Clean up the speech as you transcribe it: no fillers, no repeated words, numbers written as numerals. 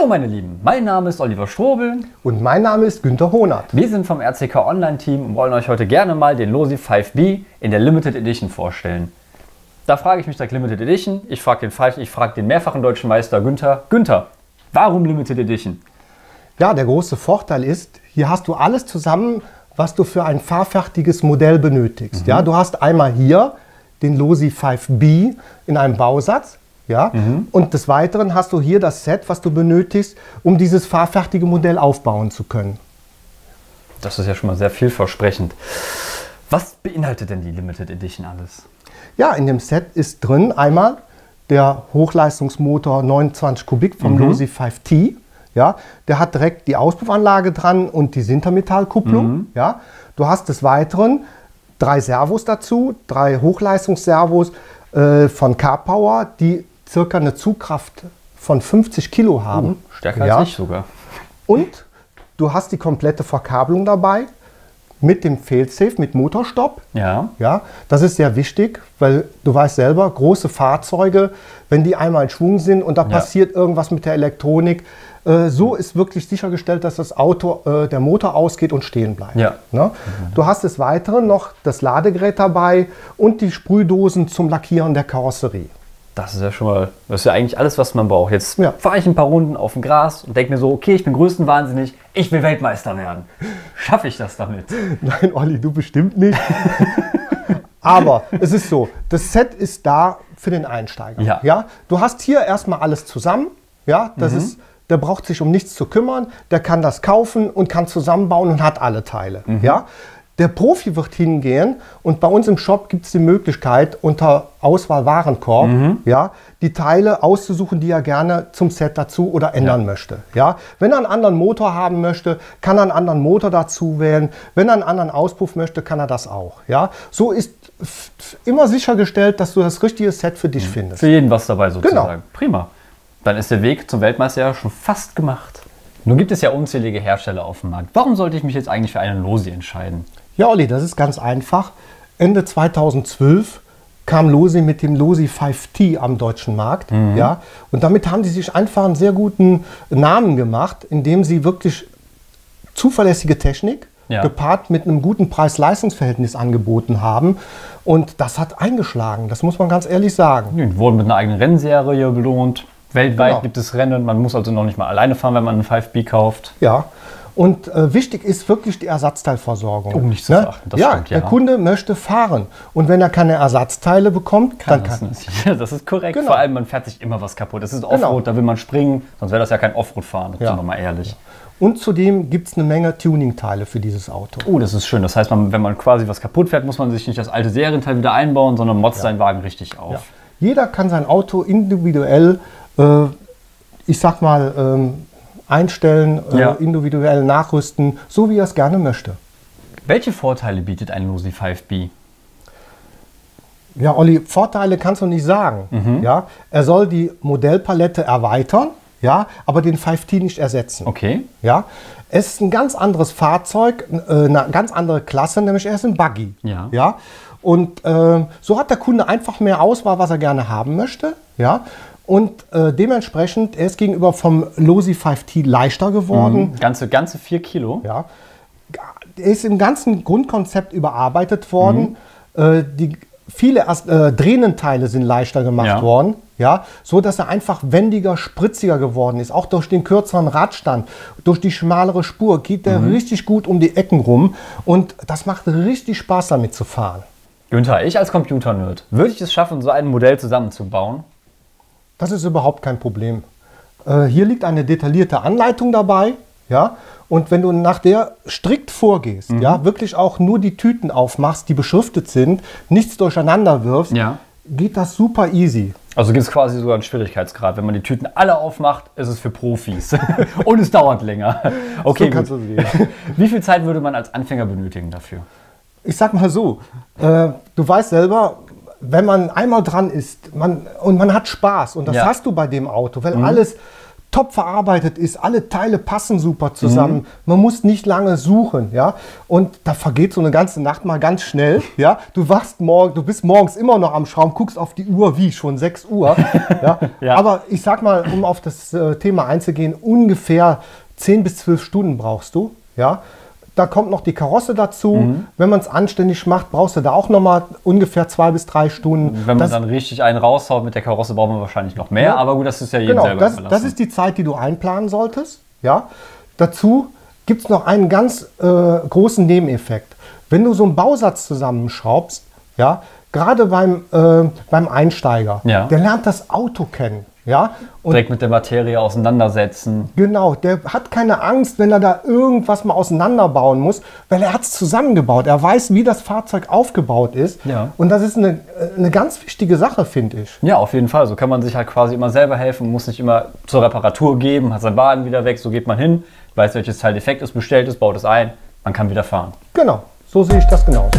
Hallo meine Lieben, mein Name ist Oliver Strobel. Und mein Name ist Günther Honert. Wir sind vom RCK Online Team und wollen euch heute gerne mal den Losi 5B in der Limited Edition vorstellen. Da frage ich mich direkt Limited Edition, ich frage den mehrfachen deutschen Meister Günther. Günther, warum Limited Edition? Ja, der große Vorteil ist, hier hast du alles zusammen, was du für ein fahrfertiges Modell benötigst. Ja, du hast einmal hier den Losi 5B in einem Bausatz. Ja? Und des Weiteren hast du hier das Set, was du benötigst, um dieses fahrfertige Modell aufbauen zu können. Das ist ja schon mal sehr vielversprechend. Was beinhaltet denn die Limited Edition alles? Ja, in dem Set ist drin einmal der Hochleistungsmotor 29 Kubik vom Losi 5T. Ja? Der hat direkt die Auspuffanlage dran und die Sintermetallkupplung. Ja? Du hast des Weiteren 3 Servos dazu, 3 Hochleistungsservos von Car-Power, die circa eine Zugkraft von 50 Kilo haben. Stärker als ich sogar. Und du hast die komplette Verkabelung dabei mit dem Failsafe, mit Motorstopp. Ja. Ja, das ist sehr wichtig, weil du weißt selber, große Fahrzeuge, wenn die einmal in Schwung sind und da passiert irgendwas mit der Elektronik, so ist wirklich sichergestellt, dass das Auto, der Motor ausgeht und stehen bleibt. Ja. Ne? Du hast des Weiteren noch das Ladegerät dabei und die Sprühdosen zum Lackieren der Karosserie. Das ist ja schon mal, das ist ja eigentlich alles, was man braucht. Jetzt fahre ich ein paar Runden auf dem Gras und denke mir so, okay, ich bin größenwahnsinnig, ich will Weltmeister werden. Schaffe ich das damit? Nein, Olli, du bestimmt nicht. Aber es ist so, das Set ist da für den Einsteiger. Ja. Ja? Du hast hier erstmal alles zusammen. Ja? Das ist, der braucht sich um nichts zu kümmern, der kann das kaufen und kann zusammenbauen und hat alle Teile. Ja? Der Profi wird hingehen und bei uns im Shop gibt es die Möglichkeit, unter Auswahl Warenkorb, ja, die Teile auszusuchen, die er gerne zum Set dazu oder ändern möchte. Ja. Wenn er einen anderen Motor haben möchte, kann er einen anderen Motor dazu wählen. Wenn er einen anderen Auspuff möchte, kann er das auch. Ja. So ist immer sichergestellt, dass du das richtige Set für dich findest. Für jeden was dabei sozusagen. Genau. Prima. Dann ist der Weg zum Weltmeister ja schon fast gemacht. Nun gibt es ja unzählige Hersteller auf dem Markt. Warum sollte ich mich jetzt eigentlich für einen Losi entscheiden? Ja, Olli, das ist ganz einfach. Ende 2012 kam Losi mit dem Losi 5T am deutschen Markt. Ja? Und damit haben sie sich einfach einen sehr guten Namen gemacht, indem sie wirklich zuverlässige Technik gepaart mit einem guten Preis-Leistungs-Verhältnis angeboten haben. Und das hat eingeschlagen, das muss man ganz ehrlich sagen. Die wurden mit einer eigenen Rennserie belohnt. Weltweit gibt es Rennen, man muss also noch nicht mal alleine fahren, wenn man einen 5B kauft. Ja. Und wichtig ist wirklich die Ersatzteilversorgung. Um nicht zu verachten, das stimmt, der Kunde möchte fahren. Und wenn er keine Ersatzteile bekommt, dann kann er. Das ist korrekt. Vor allem, man fährt sich immer was kaputt. Das ist Offroad, da will man springen. Sonst wäre das ja kein Offroad-Fahren, sind wir mal ehrlich. Und zudem gibt es eine Menge Tuning-Teile für dieses Auto. Oh, das ist schön. Das heißt, wenn man quasi was kaputt fährt, muss man sich nicht das alte Serienteil wieder einbauen, sondern motzt seinen Wagen richtig auf. Ja. Jeder kann sein Auto individuell, ich sag mal, einstellen, individuell nachrüsten, so wie er es gerne möchte. Welche Vorteile bietet ein Losi 5B? Ja, Olli, Vorteile kannst du nicht sagen. Ja? Er soll die Modellpalette erweitern, ja, aber den 5T nicht ersetzen. Okay. Ja? Es ist ein ganz anderes Fahrzeug, eine ganz andere Klasse, nämlich er ist ein Buggy. Ja. Ja? Und so hat der Kunde einfach mehr Auswahl, was er gerne haben möchte. Ja? Und dementsprechend, er ist gegenüber vom Losi 5T leichter geworden. Ganze 4 Kilo? Ja. Er ist im ganzen Grundkonzept überarbeitet worden. Viele Drehnenteile sind leichter gemacht worden. Ja, so dass er einfach wendiger, spritziger geworden ist. Auch durch den kürzeren Radstand, durch die schmalere Spur geht er richtig gut um die Ecken rum. Und das macht richtig Spaß, damit zu fahren. Günther, ich als Computer-Nerd, würde ich es schaffen, so ein Modell zusammenzubauen? Das ist überhaupt kein Problem. Hier liegt eine detaillierte Anleitung dabei, ja, und wenn du nach der strikt vorgehst, ja, wirklich auch nur die Tüten aufmachst, die beschriftet sind, nichts durcheinander wirfst, geht das super easy. Also gibt es quasi sogar einen Schwierigkeitsgrad. Wenn man die Tüten alle aufmacht, ist es für Profis. Und es dauert länger. Okay, so kannst du sehen. Wie viel Zeit würde man als Anfänger benötigen dafür? Ich sag mal so, du weißt selber, wenn man einmal dran ist und man hat Spaß, und das hast du bei dem Auto, weil alles top verarbeitet ist, alle Teile passen super zusammen, man muss nicht lange suchen, ja, und da vergeht so eine ganze Nacht mal ganz schnell, ja, du bist morgens immer noch am Schrauben, guckst auf die Uhr, wie, schon 6 Uhr, ja, Ja. Aber ich sag mal, um auf das Thema einzugehen, ungefähr 10 bis 12 Stunden brauchst du, ja. Da kommt noch die Karosse dazu. Wenn man es anständig macht, brauchst du da auch noch mal ungefähr 2 bis 3 Stunden. Wenn man dann richtig einen raushaut mit der Karosse, braucht man wahrscheinlich noch mehr. Ja. Aber gut, das ist ja jedem Genau, selber das überlassen. ist die Zeit, die du einplanen solltest. Ja? Dazu gibt es noch einen ganz großen Nebeneffekt. Wenn du so einen Bausatz zusammenschraubst, ja, gerade beim Einsteiger, Ja. der lernt das Auto kennen. Ja? Und Direkt mit der Materie auseinandersetzen. genau, der hat keine Angst, wenn er da irgendwas mal auseinanderbauen muss, weil er hat es zusammengebaut. Er weiß, wie das Fahrzeug aufgebaut ist. Ja. Und das ist eine ganz wichtige Sache, finde ich. Ja, auf jeden Fall. So kann man sich halt quasi immer selber helfen, muss nicht immer zur Reparatur geben, hat seinen Wagen wieder weg, so geht man hin, weiß, welches Teil defekt ist, bestellt ist, baut es ein, man kann wieder fahren. Genau, so sehe ich das genauso.